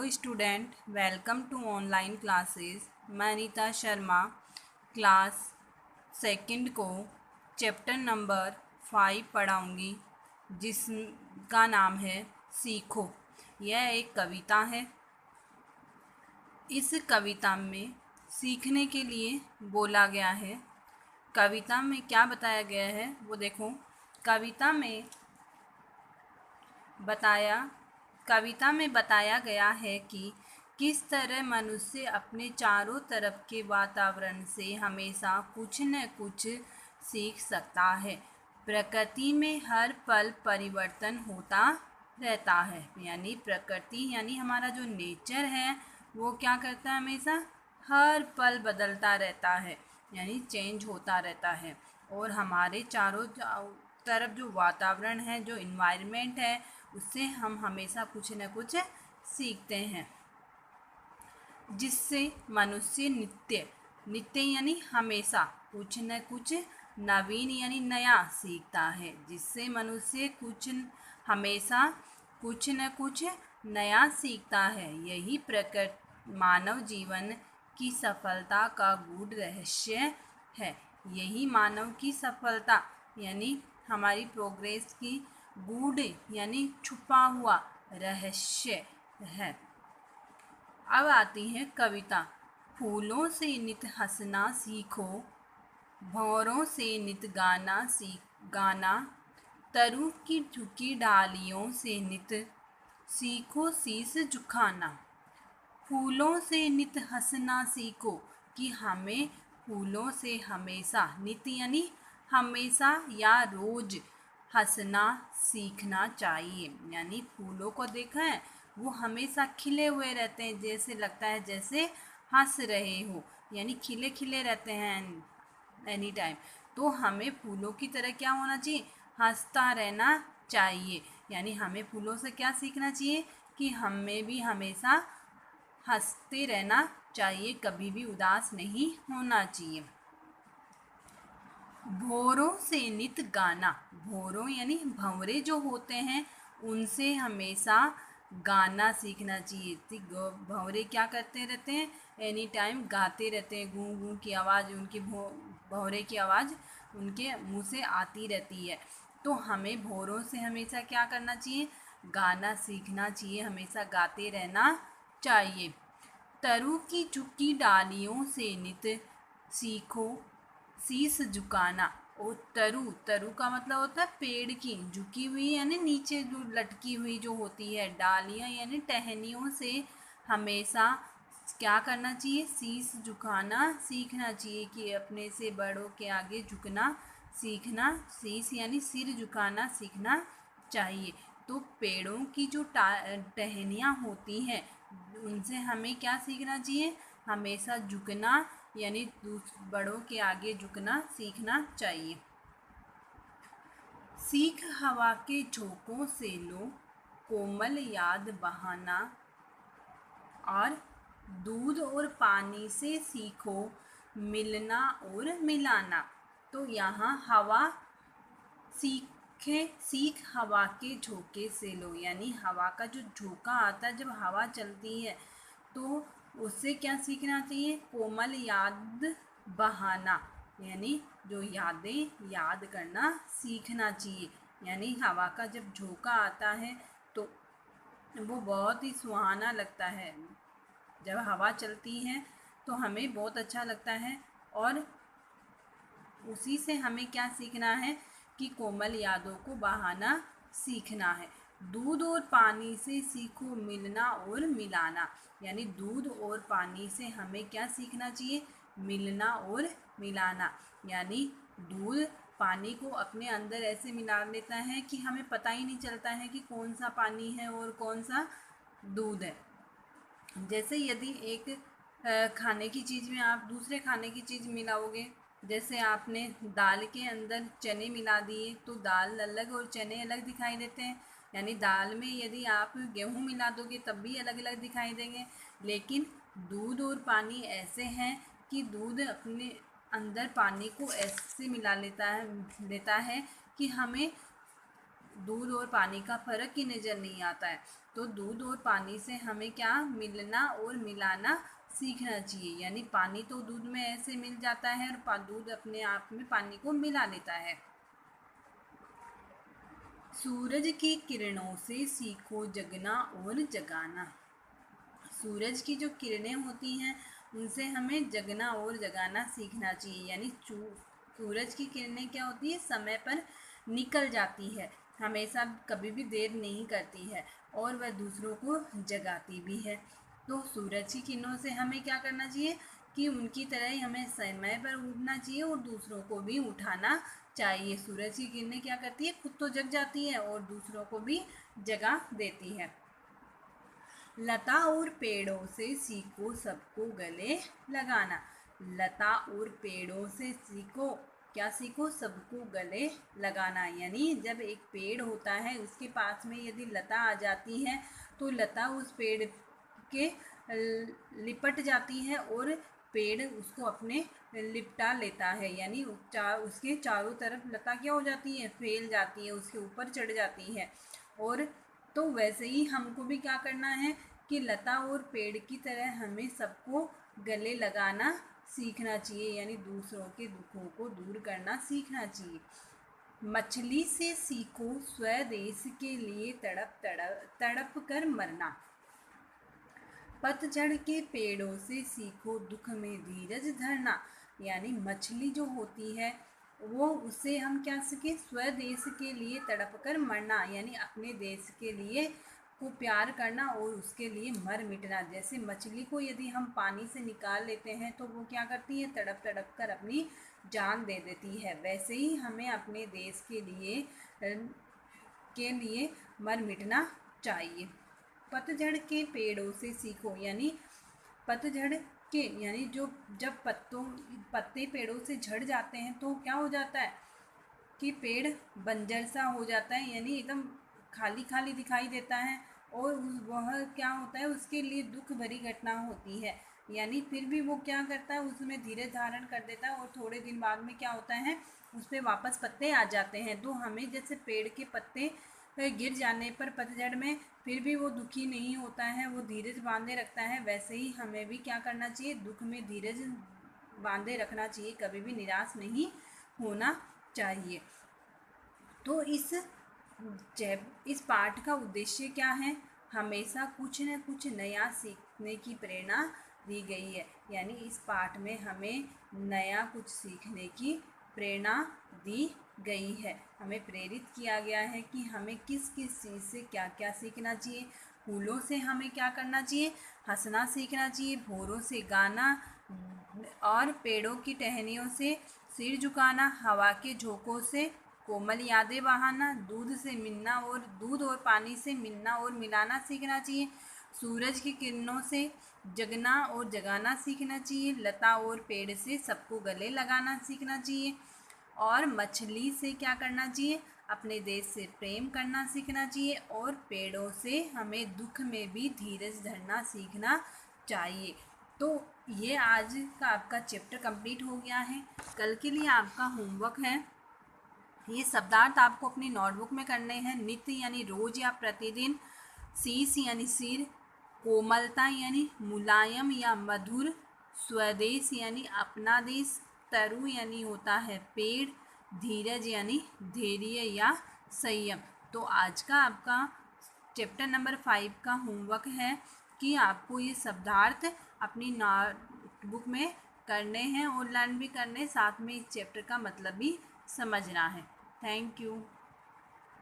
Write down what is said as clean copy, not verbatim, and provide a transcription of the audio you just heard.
Student welcome to online classes. मैं Neeta Sharma class second को chapter number 5 पढ़ाऊँगी, जिसका नाम है सीखो। यह एक कविता है। इस कविता में सीखने के लिए बोला गया है। कविता में क्या बताया गया है वो देखो। कविता में बताया गया है कि किस तरह मनुष्य अपने चारों तरफ के वातावरण से हमेशा कुछ न कुछ सीख सकता है। प्रकृति में हर पल परिवर्तन होता रहता है। यानी प्रकृति यानी हमारा जो नेचर है वो क्या करता है, हमेशा हर पल बदलता रहता है, यानी चेंज होता रहता है। और हमारे चारों तरफ जो वातावरण है, जो इन्वायरमेंट है, उससे हम हमेशा कुछ न कुछ सीखते हैं, जिससे मनुष्य नित्य यानी हमेशा कुछ न कुछ नवीन यानी नया सीखता है। जिससे मनुष्य हमेशा कुछ न कुछ नया सीखता है। यही मानव जीवन की सफलता का गूढ़ रहस्य है। यही मानव की सफलता यानी हमारी प्रोग्रेस की गूढ़ यानी छुपा हुआ रहस्य है। अब आती है कविता। फूलों से नित हंसना सीखो, भंवरों से नित गाना, तरु की झुकी डालियों से नित सीखो शीस झुकाना। फूलों से नित हंसना सीखो कि हमें फूलों से हमेशा, नित यानी हमेशा या रोज हंसना सीखना चाहिए। यानी फूलों को देखा है, वो हमेशा खिले हुए रहते हैं, जैसे लगता है जैसे हंस रहे हो, यानी खिले खिले रहते हैं एनी टाइम। तो हमें फूलों की तरह क्या होना चाहिए, हंसता रहना चाहिए। यानी हमें फूलों से क्या सीखना चाहिए कि हमें भी हमेशा हंसते रहना चाहिए, कभी भी उदास नहीं होना चाहिए। भौरों से नित गाना, भौरों यानी भंवरे जो होते हैं, उनसे हमेशा गाना सीखना चाहिए। भंवरे क्या करते रहते हैं, एनी टाइम गाते रहते हैं, गूं गूं की आवाज़, उनकी भौरे की आवाज़ उनके मुंह से आती रहती है। तो हमें भौरों से हमेशा क्या करना चाहिए, गाना सीखना चाहिए, हमेशा गाते रहना चाहिए। तरु की झुकी डालियों से नित सीखो शीस झुकाना। और तरु का मतलब होता है पेड़ की, झुकी हुई यानी नीचे जो लटकी हुई जो होती है, डालियाँ यानी टहनियों से हमेशा क्या करना चाहिए, शीस झुकाना सीखना चाहिए, कि अपने से बड़ों के आगे झुकना सीखना, शीस यानी सिर झुकाना सीखना चाहिए। तो पेड़ों की जो टहनियाँ होती हैं, उनसे हमें क्या सीखना चाहिए, हमेशा झुकना यानी बड़ों के आगे झुकना सीखना चाहिए। सीख हवा के झोंकों से लो, कोमल याद बहाना, और दूध और पानी से सीखो मिलना और मिलाना। तो यहाँ सीख हवा के झोंके से लो, यानी हवा का जो झोंका आता है, जब हवा चलती है तो उससे क्या सीखना चाहिए, कोमल याद बहाना, यानी जो यादें याद करना सीखना चाहिए। यानी हवा का जब झोंका आता है तो वो बहुत ही सुहाना लगता है। जब हवा चलती है तो हमें बहुत अच्छा लगता है, और उसी से हमें क्या सीखना है कि कोमल यादों को बहाना सीखना है। दूध और पानी से सीखो मिलना और मिलाना, यानी दूध और पानी से हमें क्या सीखना चाहिए, मिलना और मिलाना। यानी दूध पानी को अपने अंदर ऐसे मिला लेता है कि हमें पता ही नहीं चलता है कि कौन सा पानी है और कौन सा दूध है। जैसे यदि एक खाने की चीज़ में आप दूसरे खाने की चीज़ मिलाओगे, जैसे आपने दाल के अंदर चने मिला दिए तो दाल अलग और चने अलग दिखाई देते हैं। यानी दाल में यदि आप गेहूँ मिला दोगे तब भी अलग अलग दिखाई देंगे। लेकिन दूध और पानी ऐसे हैं कि दूध अपने अंदर पानी को ऐसे मिला लेता है कि हमें दूध और पानी का फ़र्क ही नज़र नहीं आता है। तो दूध और पानी से हमें क्या मिलना और मिलाना सीखना चाहिए, यानी पानी तो दूध में ऐसे मिल जाता है और दूध अपने आप में पानी को मिला लेता है। सूरज की किरणों से सीखो जगना और जगाना। सूरज की जो किरणें होती हैं उनसे हमें जगना और जगाना सीखना चाहिए, यानी सूरज की किरणें क्या होती है, समय पर निकल जाती है, हमेशा कभी भी देर नहीं करती है और वह दूसरों को जगाती भी है। तो सूरज की किरणों से हमें क्या करना चाहिए कि उनकी तरह ही हमें समय पर उठना चाहिए और दूसरों को भी उठाना चाहिए। सूरज की किरणें क्या करती है, खुद तो जग जाती है और दूसरों को भी जगा देती है। लता और पेड़ों से सीखो सबको गले लगाना। लता और पेड़ों से सीखो, क्या सीखो, सबको गले लगाना। यानी जब एक पेड़ होता है उसके पास में यदि लता आ जाती है तो लता उस पेड़ के लिपट जाती है और पेड़ उसको अपने लिपटा लेता है, यानी उसके चारों तरफ लता क्या हो जाती है, फैल जाती है, उसके ऊपर चढ़ जाती है। और तो वैसे ही हमको भी क्या करना है कि लता और पेड़ की तरह हमें सबको गले लगाना सीखना चाहिए, यानी दूसरों के दुखों को दूर करना सीखना चाहिए। मछली से सीखो स्वदेश के लिए तड़प तड़प तड़प कर मरना। पतझड़ के पेड़ों से सीखो दुख में धीरज धरना। यानी मछली जो होती है वो, उससे हम क्या सीखें, स्वदेश के लिए तड़प कर मरना, यानी अपने देश के लिए को प्यार करना और उसके लिए मर मिटना। जैसे मछली को यदि हम पानी से निकाल लेते हैं तो वो क्या करती है, तड़प तड़प कर अपनी जान दे देती है। वैसे ही हमें अपने देश के लिए मर मिटना चाहिए। पतझड़ के पेड़ों से सीखो, यानी पतझड़ के, यानी जो जब पत्ते पेड़ों से झड़ जाते हैं तो क्या हो जाता है कि पेड़ बंजर सा हो जाता है, यानी एकदम खाली खाली दिखाई देता है और वह क्या होता है, उसके लिए दुख भरी घटना होती है। यानी फिर भी वो क्या करता है, उसमें धीरज धारण कर देता है और थोड़े दिन बाद में क्या होता है, उस पर वापस पत्ते आ जाते हैं। तो हमें जैसे पेड़ के पत्ते गिर जाने पर पतझड़ में फिर भी वो दुखी नहीं होता है, वो धीरज बांधे रखता है, वैसे ही हमें भी क्या करना चाहिए, दुख में धीरज बांधे रखना चाहिए, कभी भी निराश नहीं होना चाहिए। तो इस पाठ का उद्देश्य क्या है, हमेशा कुछ न कुछ नया सीखने की प्रेरणा दी गई है, यानी इस पाठ में हमें नया कुछ सीखने की प्रेरणा दी गई है। हमें प्रेरित किया गया है कि हमें किस किस चीज़ से क्या क्या सीखना चाहिए। फूलों से हमें क्या करना चाहिए, हंसना सीखना चाहिए, भौरों से गाना और पेड़ों की टहनियों से सिर झुकाना, हवा के झोंकों से कोमल यादें बहाना, दूध और पानी से मिलना और मिलाना सीखना चाहिए। सूरज की किरणों से जगना और जगाना सीखना चाहिए। लता और पेड़ से सबको गले लगाना सीखना चाहिए। और मछली से क्या करना चाहिए, अपने देश से प्रेम करना सीखना चाहिए। और पेड़ों से हमें दुख में भी धीरज धरना सीखना चाहिए। तो ये आज का आपका चैप्टर कंप्लीट हो गया है। कल के लिए आपका होमवर्क है, ये शब्दार्थ आपको अपनी नोटबुक में करने हैं। नित्य यानी रोज या प्रतिदिन, शीश यानी सिर, कोमलता यानी मुलायम या मधुर, स्वदेश यानी अपना देश, तरु यानी होता है पेड़, धीरज यानी धैर्य या संयम। तो आज का आपका चैप्टर नंबर 5 का होमवर्क है कि आपको ये शब्दार्थ अपनी नोटबुक में करने हैं और लर्न भी करने, साथ में इस चैप्टर का मतलब भी समझना है। Thank you.